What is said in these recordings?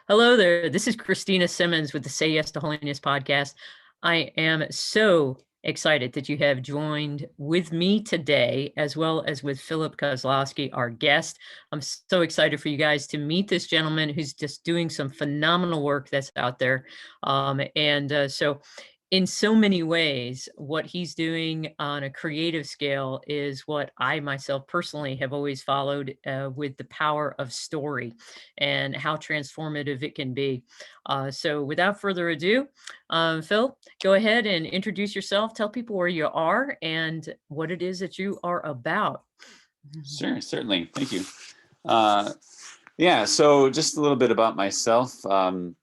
Hello there. This is Christina Simmons with the Say Yes to Holiness podcast. I am so excited that you have joined with me today, as well as with Philip Kosloski, our guest. I'm so excited for you guys to meet this gentleman who's just doing some phenomenal work that's out there. So in so many ways, what he's doing on a creative scale is what I myself personally have always followed with the power of story and how transformative it can be. So without further ado, Phil, go ahead and introduce yourself. Tell people where you are and what it is that you are about. Sure, certainly. Thank you. So just a little bit about myself. So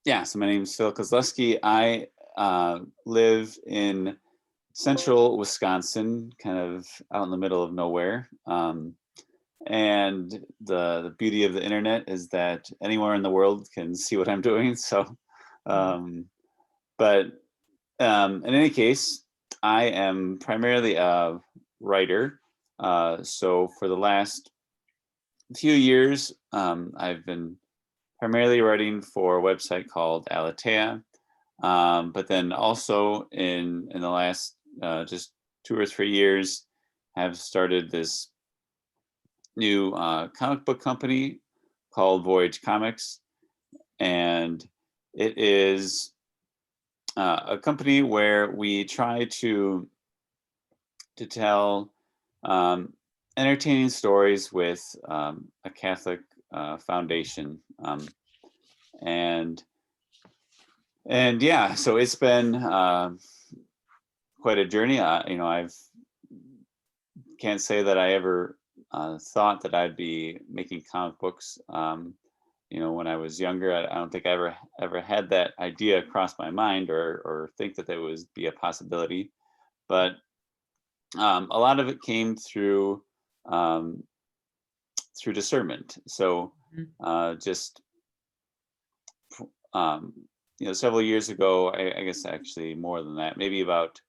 my name is Phil Kosloski. I live in central Wisconsin, kind of out in the middle of nowhere. And the beauty of the internet is that anywhere in the world can see what I'm doing. So, in any case, I am primarily a writer. So for the last few years, I've been primarily writing for a website called Alatea. But then also in the last just 2 or 3 years, have started this new comic book company called Voyage Comics, and it is a company where we try to tell entertaining stories with a Catholic foundation, so it's been quite a journey. I've can't say that I ever thought that I'd be making comic books. When I was younger, I don't think I ever had that idea cross my mind or think that there would be a possibility. But a lot of it came through discernment. So several years ago, I guess actually more than that, maybe about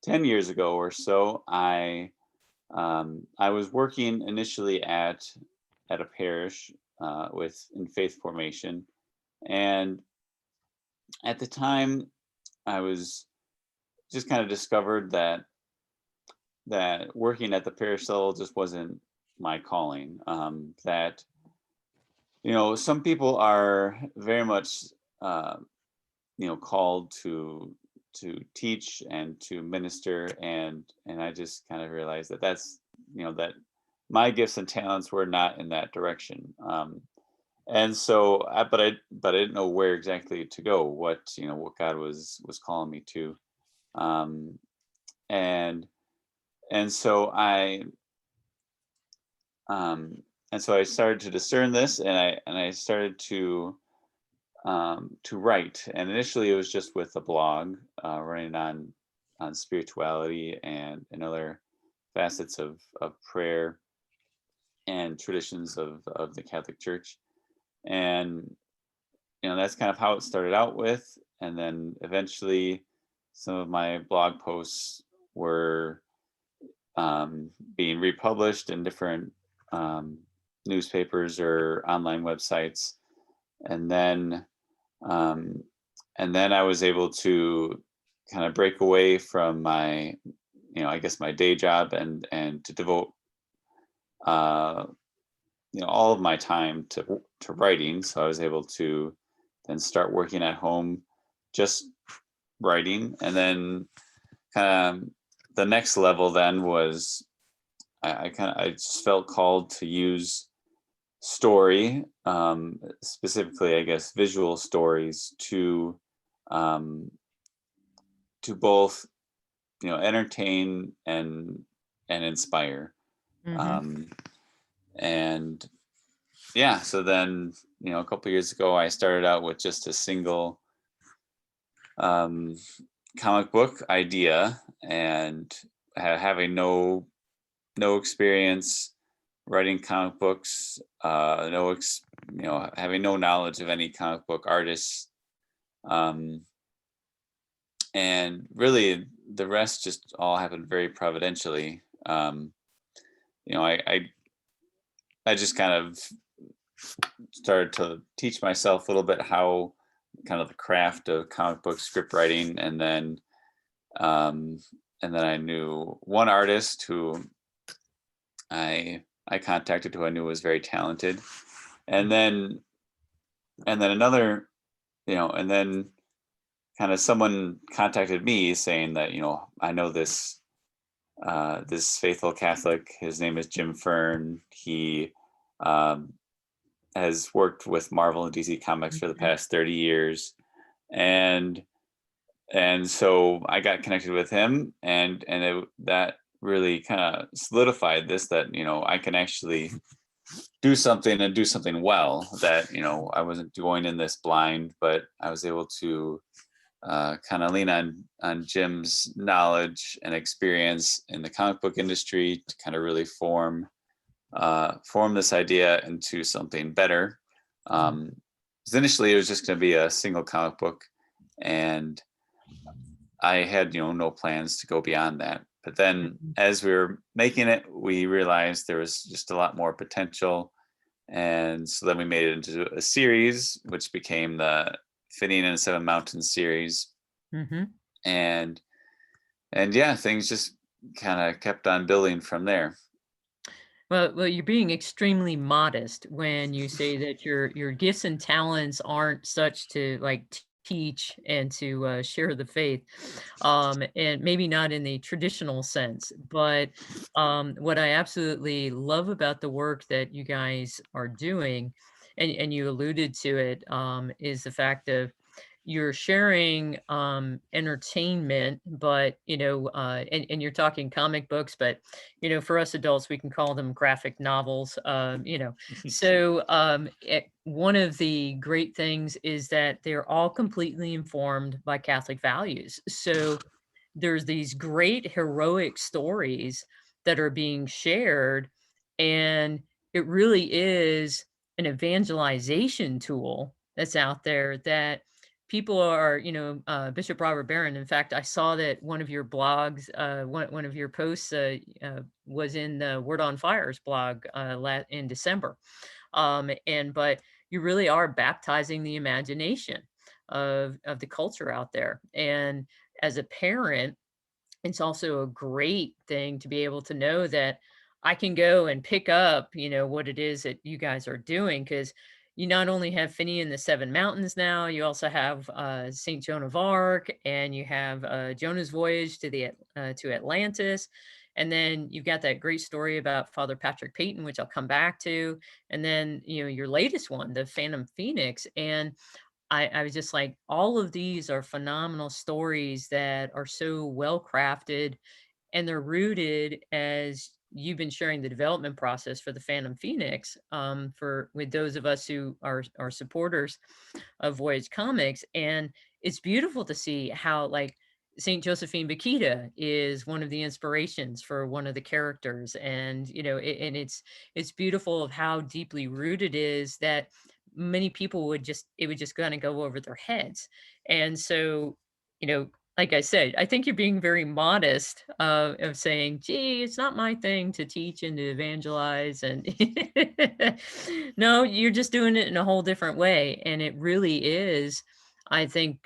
10 years ago or so, I was working initially at a parish in faith formation, and at the time, I was just kind of discovered that working at the parish level just wasn't my calling. That some people are very much called to teach and to minister, and I just kind of realized that that's that my gifts and talents were not in that direction. And so but I didn't know where exactly to go, what God was calling me to. And so I started to discern this, and I started to write. And initially it was just with a blog, running on spirituality and other facets of prayer and traditions of the Catholic Church. And that's kind of how it started out with. And then eventually some of my blog posts were being republished in different newspapers or online websites. And then I was able to kind of break away from my, I guess my day job and to devote all of my time to writing. So I was able to then start working at home, just writing. And then kind of the next level then was I just felt called to use story, specifically, I guess, visual stories to both, entertain and inspire. And so then, a couple of years ago, I started out with just a single comic book idea, and having no experience writing comic books, having no knowledge of any comic book artists, and really the rest just all happened very providentially. I just kind of started to teach myself a little bit how kind of the craft of comic book script writing, um, and then I knew one artist who I contacted who I knew was very talented, and then another, and then kind of someone contacted me saying that, I know this faithful Catholic. His name is Jim Fern. He um, has worked with Marvel and DC Comics for the past 30 years, and so I got connected with him, and that really kind of solidified this, that I can actually do something and do something well, that I wasn't going in this blind, but I was able to kind of lean on Jim's knowledge and experience in the comic book industry to kind of really form this idea into something better. 'Cause initially it was just going to be a single comic book, and I had no plans to go beyond that. But then as we were making it, we realized there was just a lot more potential, and so then we made it into a series, which became the Finian and the Seven Mountains series. And yeah, things just kind of kept on building from there. Well, you're being extremely modest when you say that your gifts and talents aren't such to like teach and to share the faith, and maybe not in the traditional sense. But what I absolutely love about the work that you guys are doing, and you alluded to it, is the fact of you're sharing entertainment, but and you're talking comic books, but for us adults we can call them graphic novels. So one of the great things is that they're all completely informed by Catholic values. So there's these great heroic stories that are being shared, and it really is an evangelization tool that's out there that people are, Bishop Robert Barron. In fact, I saw that one of your blogs, one of your posts was in the Word on Fire's blog in December. But you really are baptizing the imagination of the culture out there. And as a parent, it's also a great thing to be able to know that I can go and pick up, what it is that you guys are doing, because you not only have Finney and the Seven Mountains now, you also have Saint Joan of Arc, and you have Jonah's voyage to Atlantis, and then you've got that great story about Father Patrick Payton, which I'll come back to, and then your latest one, the Phantom Phoenix, and I was just like, all of these are phenomenal stories that are so well crafted, and they're rooted, as you've been sharing the development process for the Phantom Phoenix, for with those of us who are supporters of Voyage Comics. And it's beautiful to see how like Saint Josephine Bakita is one of the inspirations for one of the characters, and and it's beautiful of how deeply rooted it is that many people would just kind of go over their heads. And so, like I said, I think you're being very modest of saying, gee, it's not my thing to teach and to evangelize. And no, you're just doing it in a whole different way. And it really is, I think,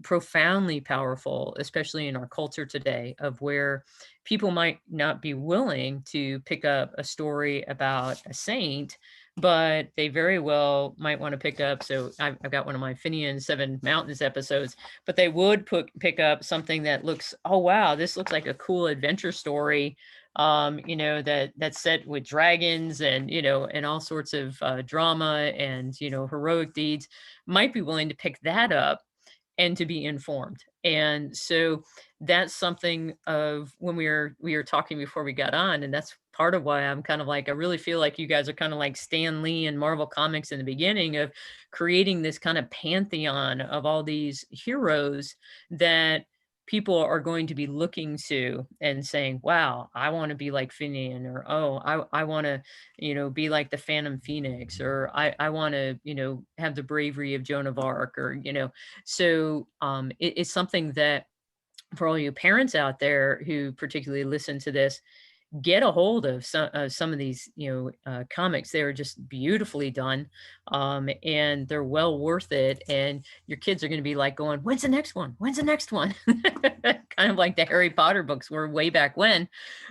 profoundly powerful, especially in our culture today, of where people might not be willing to pick up a story about a saint, but they very well might want to pick up. So I've got one of my Finian Seven Mountains episodes, but they would pick up something that looks, oh wow, this looks like a cool adventure story, that's set with dragons and and all sorts of drama and heroic deeds. Might be willing to pick that up and to be informed. And so that's something of when we were talking before we got on, and that's part of why I'm kind of like, I really feel like you guys are kind of like Stan Lee and Marvel Comics in the beginning of creating this kind of pantheon of all these heroes that people are going to be looking to and saying, wow, I want to be like Finian, or oh, I want to be like the Phantom Phoenix, or I want to have the bravery of Joan of Arc, or so it's something that for all you parents out there who particularly listen to this, get a hold of some of these, comics. They're just beautifully done, and they're well worth it. And your kids are going to be like going, "When's the next one? When's the next one?" Kind of like the Harry Potter books were way back when,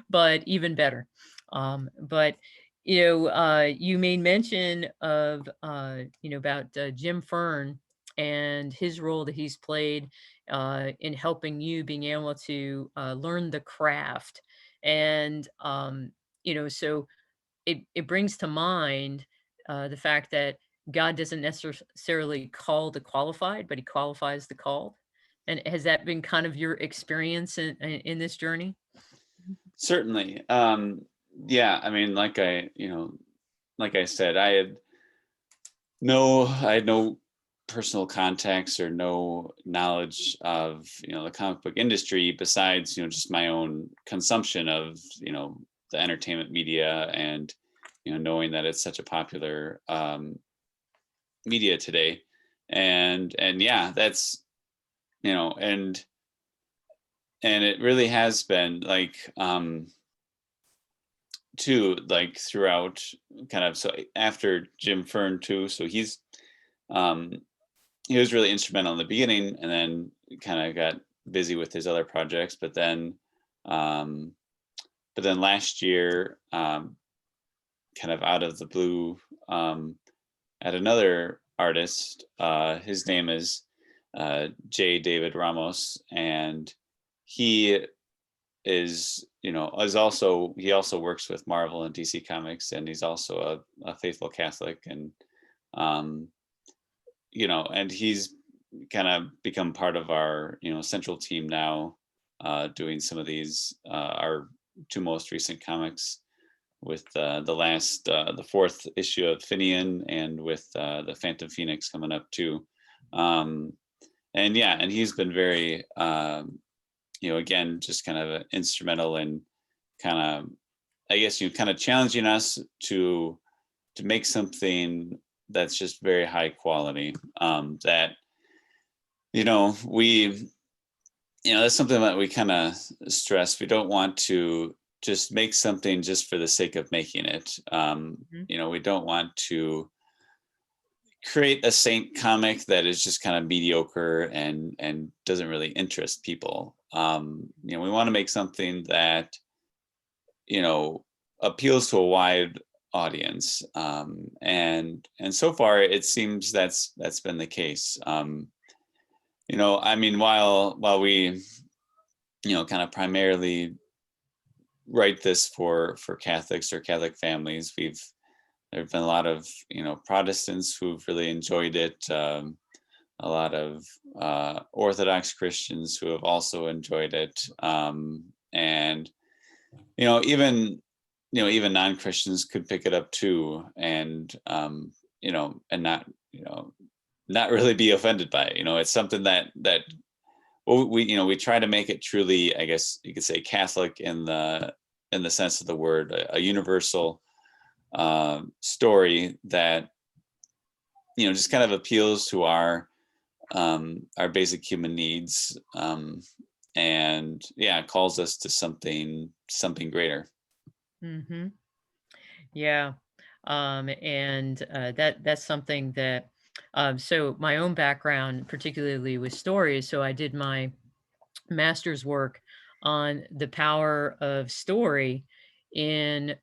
but even better. But you made mention of about Jim Fern and his role that he's played in helping you being able to learn the craft. And so it brings to mind the fact that God doesn't necessarily call the qualified, but he qualifies the called. And has that been kind of your experience in this journey? Certainly. Yeah, I mean, like I said, I had no personal contacts or no knowledge of, the comic book industry besides, just my own consumption of, the entertainment media, and, knowing that it's such a popular media today. And yeah, that's, and it really has been like, too, like throughout kind of, so after Jim Fern too, so um he was really instrumental in the beginning, and then kind of got busy with his other projects. Um but then last year, kind of out of the blue, at another artist, his name is J. David Ramos, and he is, he also works with Marvel and DC Comics, and he's also a faithful Catholic. And um and he's kind of become part of our, central team now, doing some of these, our two most recent comics, with the fourth issue of Finian, and with the Phantom Phoenix coming up too. um and yeah, and he's been very, again, just kind of instrumental in kind of, I guess, kind of challenging us to make something that's just very high quality. That, we, that's something that we kind of stress. We don't want to just make something just for the sake of making it. We don't want to create a saint comic that is just kind of mediocre and doesn't really interest people. We want to make something that, appeals to a wide audience. And so far it seems that's been the case. I mean, while we, kind of primarily write this for Catholics or Catholic families, there have been a lot of, Protestants who've really enjoyed it. A lot of Orthodox Christians who have also enjoyed it. And even, even non-Christians could pick it up too, and and not really be offended by it. It's something that well, we try to make it truly, I guess you could say, Catholic in the sense of the word, a universal story that, just kind of appeals to our basic human needs, and yeah, calls us to something greater. Mm-hmm. Yeah. And that's something that, so my own background, particularly with stories, so I did my master's work on the power of story in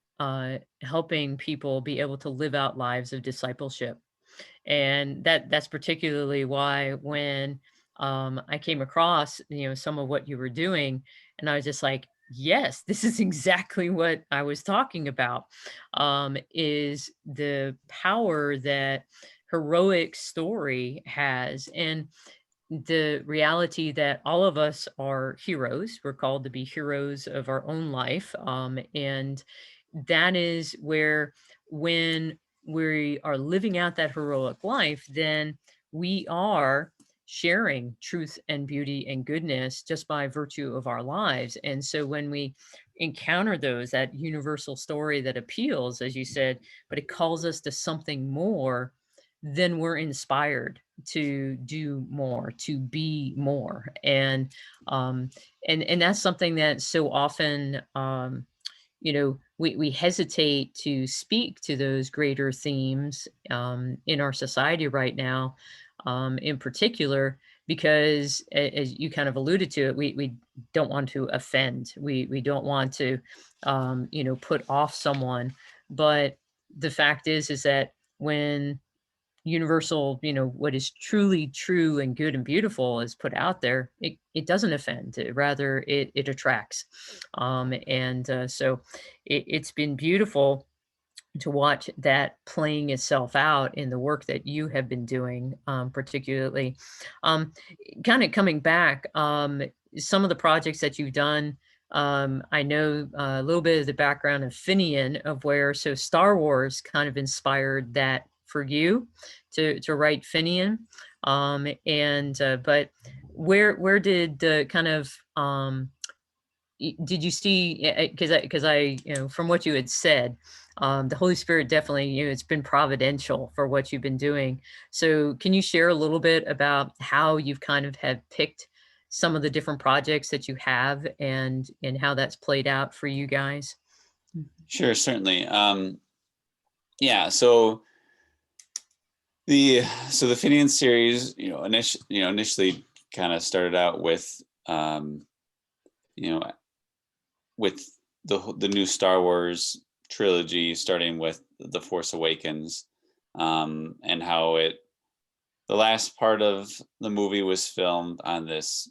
helping people be able to live out lives of discipleship. And that's particularly why when I came across some of what you were doing, and I was just like, yes, this is exactly what I was talking about, is the power that heroic story has, and the reality that all of us are heroes. We're called to be heroes of our own life. And that is where, when we are living out that heroic life, then we are sharing truth and beauty and goodness just by virtue of our lives. And so when we encounter that universal story that appeals, as you said, but it calls us to something more, then we're inspired to do more, to be more. And that's something that so often we hesitate to speak to those greater themes in our society right now, in particular, because as you kind of alluded to it, we don't want to offend. We don't want to, put off someone. But the fact is that when universal, what is truly true and good and beautiful is put out there, it doesn't offend. Rather, it attracts. So it's been beautiful to watch that playing itself out in the work that you have been doing, particularly. Um, Kind of coming back, some of the projects that you've done. I know a little bit of the background of Finian, of where so Star Wars kind of inspired that for you to write Finian, and but where did the kind of did you see, because I from what you had said, the Holy Spirit definitely, it's been providential for what you've been doing. So can you share a little bit about how you've kind of have picked some of the different projects that you have, and how that's played out for you guys? Sure, certainly. Yeah, so the Finian series, initially kind of started out with with the new Star Wars trilogy, starting with The Force Awakens, and how the last part of the movie was filmed on this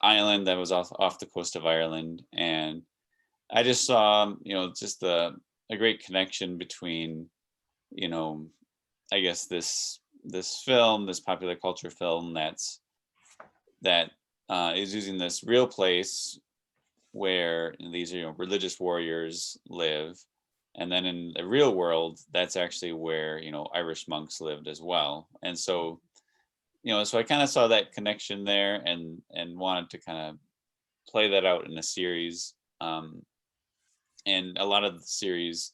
island that was off the coast of Ireland, and I just saw just a great connection between I guess this film, this popular culture film that is using this real place where these religious warriors live, and then in the real world, that's actually where Irish monks lived as well. And so so I kind of saw that connection there, and wanted to kind of play that out in a series. And a lot of the series,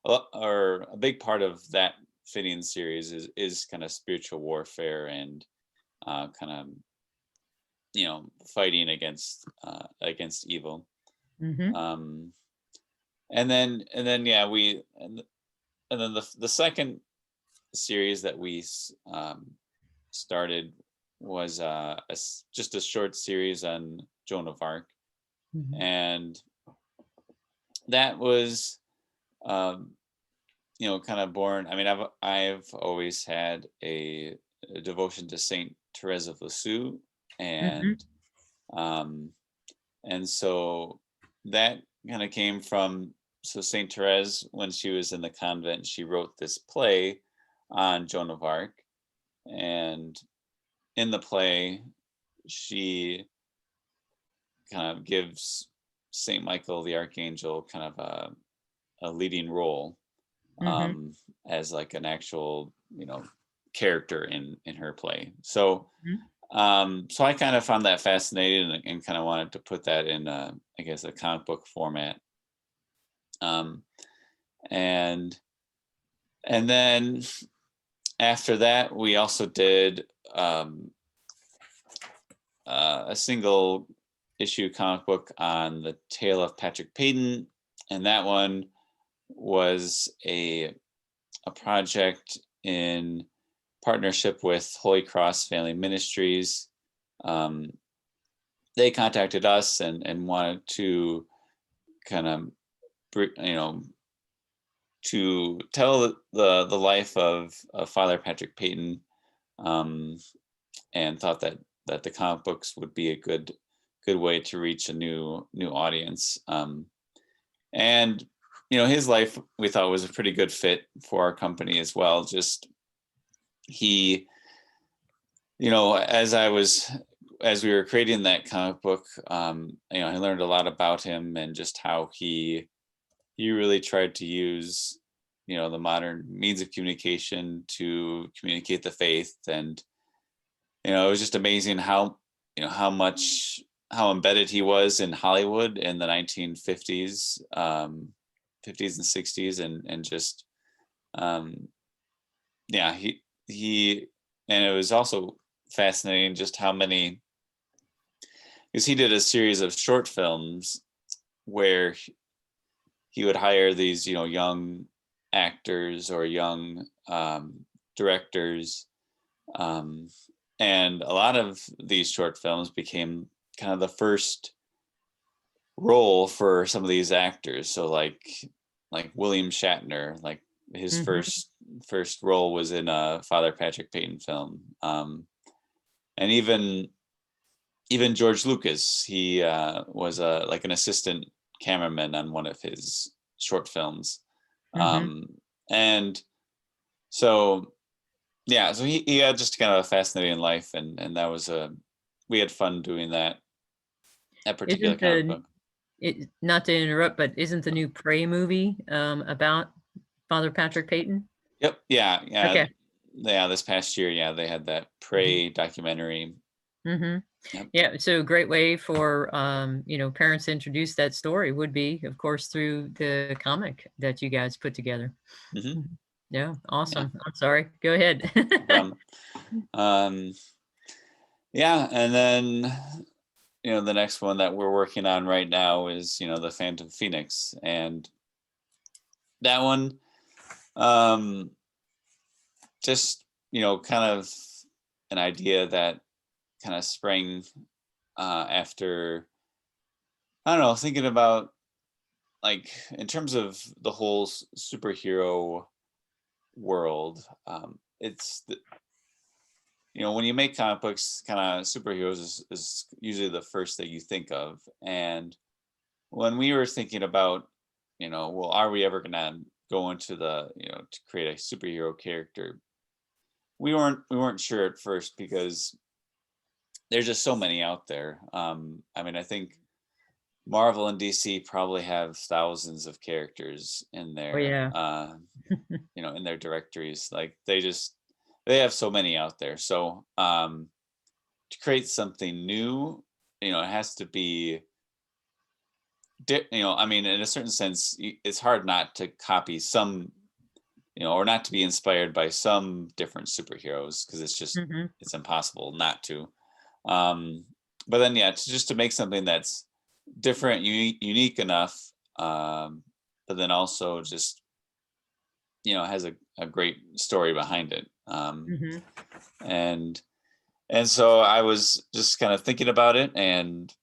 or a big part of that Finian series, is kind of spiritual warfare and kind of fighting against evil. Mm-hmm. And then yeah, and then the second series that we started was just a short series on Joan of Arc. Mm-hmm. And that was kind of born. I mean, I've always had a devotion to Saint Therese of Lisieux, and so that kind of came from, so Saint Therese, when she was in the convent, she wrote this play on Joan of Arc, and in the play she kind of gives Saint Michael the Archangel kind of a leading role, Mm-hmm. as like an actual character in her play. So so I kind of found that fascinating, and kind of wanted to put that in I guess a comic book format. And then after that, we also did a single issue comic book on the tale of Patrick Payton, and that one was a project in partnership with Holy Cross Family Ministries. They contacted us and wanted to kind of to tell the life of Father Patrick Payton, and thought that the comic books would be a good way to reach a new audience. And his life, we thought, was a pretty good fit for our company as well. Just he, as we were creating that comic book, I learned a lot about him, and just how he really tried to use the modern means of communication to communicate the faith. And it was just amazing how how embedded he was in Hollywood in the 1950s, 50s and 60s, and just yeah, he and it was also fascinating just how many, because he did a series of short films where he would hire these, young actors or young directors, and a lot of these short films became kind of the first role for some of these actors. So like William Shatner, like his Mhm. first role was in a Father Patrick Payton film, and even George Lucas, he was like an assistant cameraman on one of his short films, Mhm. and so yeah, so he had just kind of a fascinating life, and that was we had fun doing that particular Isn't comic the book. not to interrupt, but isn't the new Prey movie, about Father Patrick Payton? Yep, Okay. yeah. This past year, yeah, they had that Mhm. Prey documentary. Mhm. Yep. Yeah, so a great way for, parents to introduce that story would be, of course, through the comic that you guys put together. Hmm. Mhm. Yeah, Yeah. awesome. I'm sorry. Go ahead. Um, yeah, and then the next one that we're working on right now is the Phantom Phoenix, and that one, um, just kind of an idea that kind of sprang after, I don't know, thinking about, like, in terms of the whole superhero world. It's when you make comic books, kind of superheroes is usually the first that you think of. And when we were thinking about, well, are we ever gonna go into to create a superhero character, we weren't sure at first, because there's just so many out there. I mean, I think Marvel and DC probably have thousands of characters in Oh, their yeah. in their directories. Like, they have so many out there. So to create something new, it has to be I mean, in a certain sense, it's hard not to copy some, or not to be inspired by some different superheroes, because Mhm. it's impossible not to. um but then, yeah, just to make something that's different, unique enough, but then also just has a great story behind it. Mhm. And so I was just kind of thinking about it, and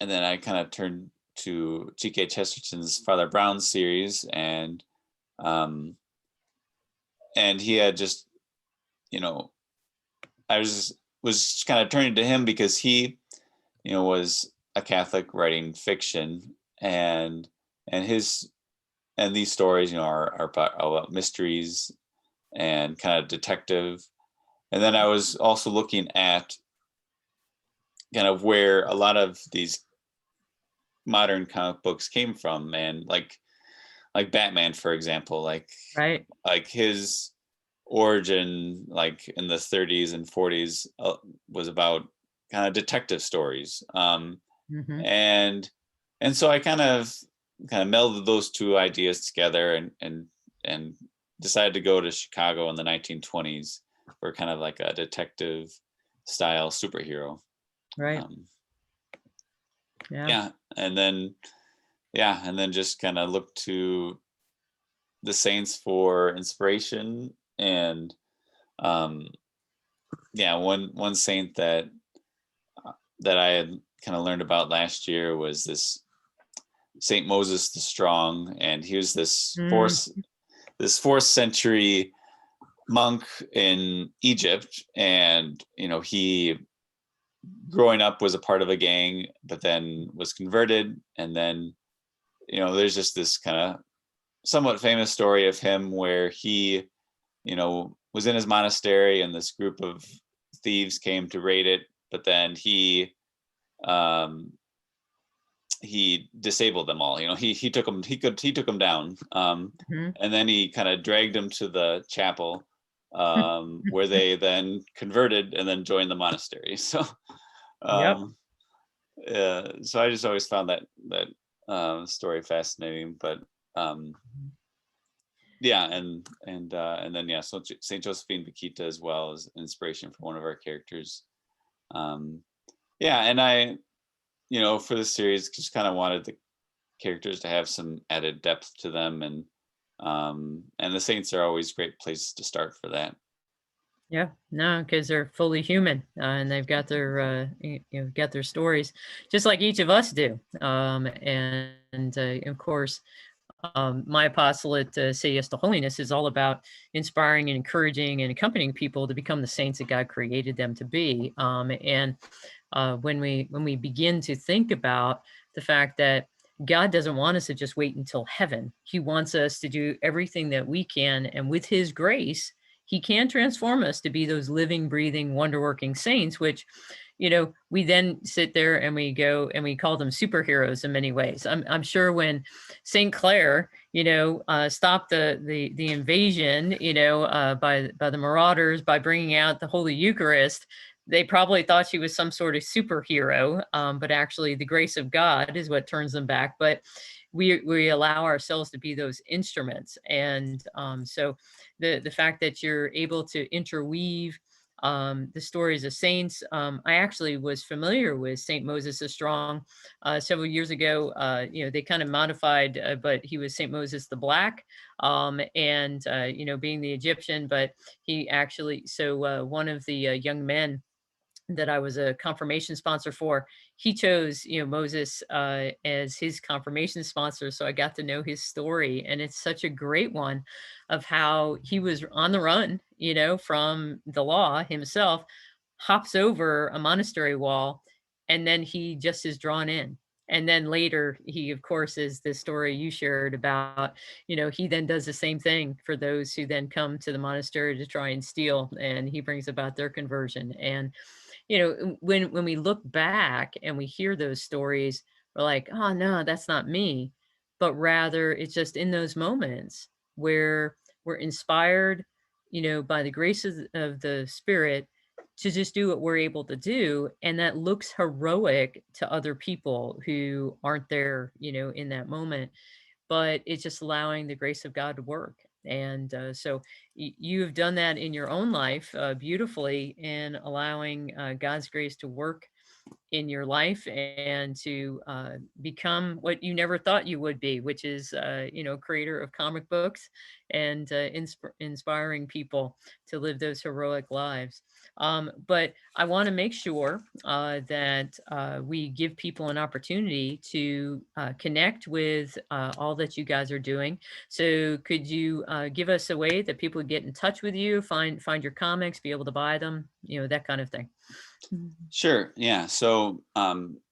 then I kind of turned to G.K. Chesterton's Father Brown series, um and he had just, you know I was kind of turning to him because he, was a Catholic writing fiction, and his and these stories, are about mysteries and kind of detective. And then I was also looking at kind of where a lot of these modern comic books came from, and like Batman, for example, Right. his origin, like in the 30s and 40s, was about kind of detective stories. Mhm. And so I kind of melded those two ideas together, and decided to go to Chicago in the 1920s for kind of like a detective style superhero. Right. Um, Yeah. yeah, and then just kind of look to the saints for inspiration. And um, yeah, one saint that I had kind of learned about last year was this Saint Moses the Strong, and he was Mm. this fourth century monk in Egypt. And he, growing up, was a part of a gang, but then was converted. And then there's just this kind of somewhat famous story of him where he was in his monastery, and this group of thieves came to raid it, but then um he disabled them all. He took them, he took them down. Mhm. And then he kind of dragged them to the chapel, where they then converted and then joined the monastery. So Yep. um so I just always found that story fascinating. But um yeah, and then, yeah, so Saint Josephine Bakhita as well as inspiration for one of our characters. um yeah, and I, for this series, just kind of wanted to characters to have some added depth to them, and the saints are always great places to start for that. Yeah, no, because they're fully human, and they've got their, got their stories, just like each of us do. Of course, my apostolate, Say Yes to Holiness, is all about inspiring and encouraging and accompanying people to become the saints that God created them to be. When we begin to think about the fact that God doesn't want us to just wait until heaven, He wants us to do everything that we can, and with His grace, He can transform us to be those living, breathing, wonder-working saints, which, we then sit there and we go and we call them superheroes in many ways. I'm sure when St. Clair, stopped the invasion, by the marauders by bringing out the Holy Eucharist, they probably thought she was some sort of superhero, but actually the grace of God is what turns them back. But we allow ourselves to be those instruments, and so the fact that you're able to interweave the stories of saints. I actually was familiar with Saint Moses the Strong several years ago. They kind of modified, but he was Saint Moses the Black, and being the Egyptian, but he actually, so one of the young men that I was a confirmation sponsor for, he chose, Moses as his confirmation sponsor. So I got to know his story, and it's such a great one of how he was on the run, from the law himself, hops over a monastery wall, and then he just is drawn in. And then later, he, of course, is the story you shared about, he then does the same thing for those who then come to the monastery to try and steal, and he brings about their conversion. And when we look back and we hear those stories, we're like, oh no, that's not me. But rather it's just in those moments where we're inspired, by the grace of the Spirit to just do what we're able to do. And that looks heroic to other people who aren't there, in that moment, but it's just allowing the grace of God to work. And so you have done that in your own life beautifully, in allowing God's grace to work in your life, and to become what you never thought you would be, which is, creator of comic books, and inspiring people to live those heroic lives. But I want to make sure that we give people an opportunity to connect with all that you guys are doing. So could you give us a way that people get in touch with you, find your comics, be able to buy them, that kind of thing? Sure. Yeah. So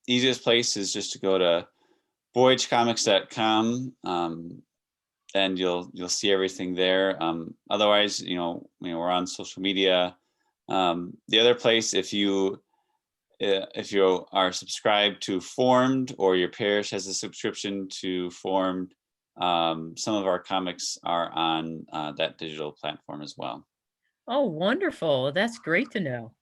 easiest place is just to go to voyagecomics.com, and you'll see everything there. Otherwise, we're on social media. The other place, if you are subscribed to Formed, or your parish has a subscription to Formed, some of our comics are on that digital platform as well. Oh, wonderful. That's great to know.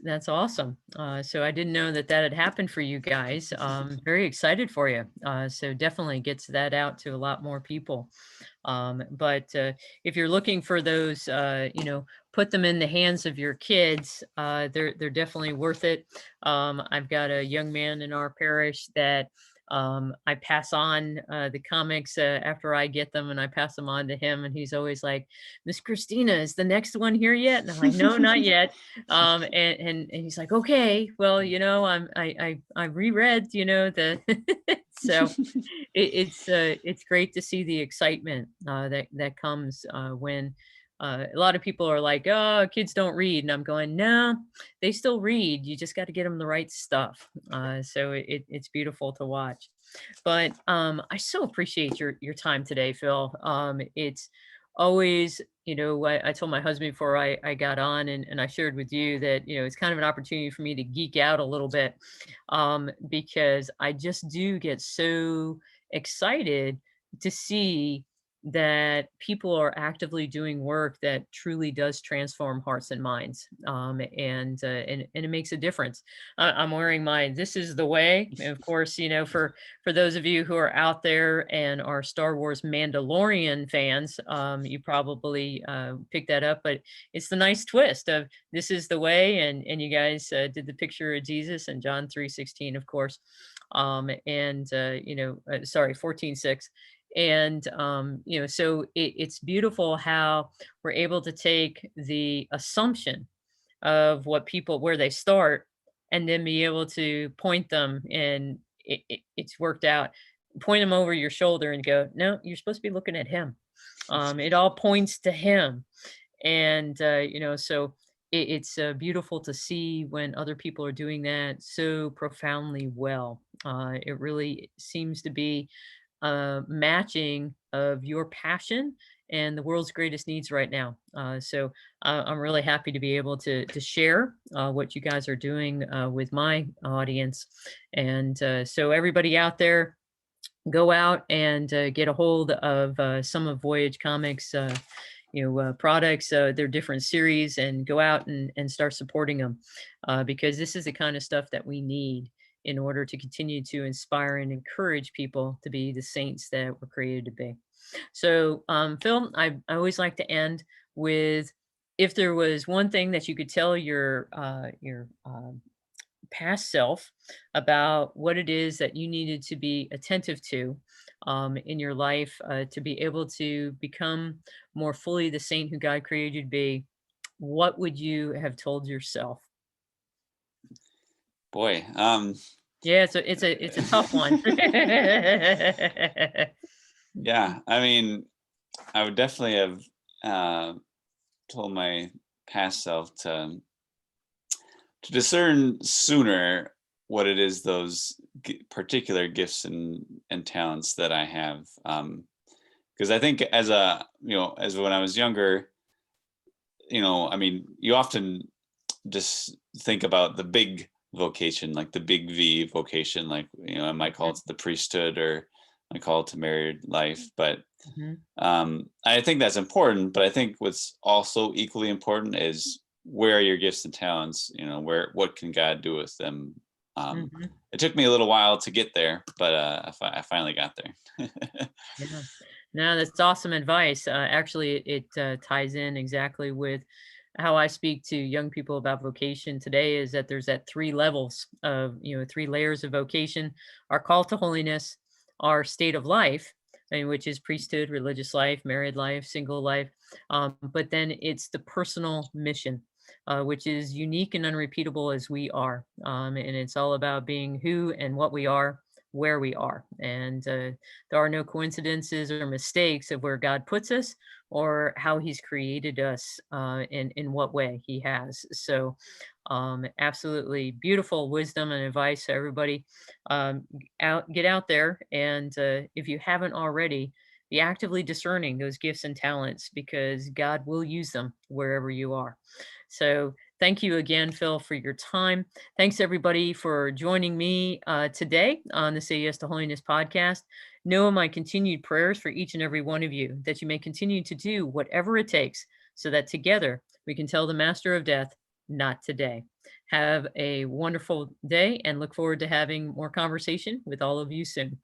That's awesome. So I didn't know that had happened for you guys. Very excited for you. So definitely gets that out to a lot more people. But if you're looking for those, put them in the hands of your kids. They're definitely worth it. I've got a young man in our parish that I pass on the comics after I get them, and I pass them on to him, and he's always like, Miss Christina, is the next one here yet? And I'm like, no, not yet. And he's like, okay, well, I reread, the so it's great to see the excitement that comes when a lot of people are like, oh, kids don't read. And I'm going, no, they still read. You just got to get them the right stuff. So it's beautiful to watch. But I so appreciate your time today, Phil. It's always, I told my husband before I got on, and I shared with you that, it's kind of an opportunity for me to geek out a little bit, because I just do get so excited to see that people are actively doing work that truly does transform hearts and minds, and it makes a difference. I'm wearing my "This Is the Way," and of course, for those of you who are out there and are Star Wars Mandalorian fans, you probably picked that up. But it's the nice twist of "This is the way," and you guys did the picture of Jesus and John 3:16, of course, and sorry, 14:6. And so it's beautiful how we're able to take the assumption of what people where they start, and then be able to point them, and it's worked out. Point them over your shoulder and go, no, you're supposed to be looking at him. It all points to him. And so it's beautiful to see when other people are doing that so profoundly well. It really seems to be matching of your passion and the world's greatest needs right now. So I'm really happy to be able to share what you guys are doing with my audience. And so everybody out there, go out and get a hold of some of Voyage Comics products, their different series, and go out and start supporting them, because this is the kind of stuff that we need in order to continue to inspire and encourage people to be the saints that we're created to be. So, Phil, I always like to end with, if there was one thing that you could tell your past self about what it is that you needed to be attentive to in your life, to be able to become more fully the saint who God created you to be, what would you have told yourself? Boy, Yeah, it's a tough one. yeah, I mean, I would definitely have told my past self to discern sooner what it is, those particular gifts and talents that I have. Because I think as when I was younger, I mean, you often just think about the big vocation, like the big V vocation, like, I might call it the priesthood, or I call it to married life. But Mhm, I think that's important. But I think what's also equally important is, where are your gifts and talents? What can God do with them? mhm. It took me a little while to get there, but I finally got there. Yeah. No, that's awesome advice. Actually, it ties in exactly with how I speak to young people about vocation today, is that there's that three levels of, three layers of vocation: our call to holiness, our state of life, which is priesthood, religious life, married life, single life. But then it's the personal mission, which is unique and unrepeatable as we are. And it's all about being who and what we are, where we are. And there are no coincidences or mistakes of where God puts us, or how He's created us, in what way He has. So, absolutely beautiful wisdom and advice to everybody. Get out there, and if you haven't already, be actively discerning those gifts and talents, because God will use them wherever you are. So, thank you again, Phil, for your time. Thanks, everybody, for joining me today on the Say Yes to Holiness podcast. Know my continued prayers for each and every one of you, that you may continue to do whatever it takes, so that together we can tell the Master of Death, not today. Have a wonderful day, and look forward to having more conversation with all of you soon.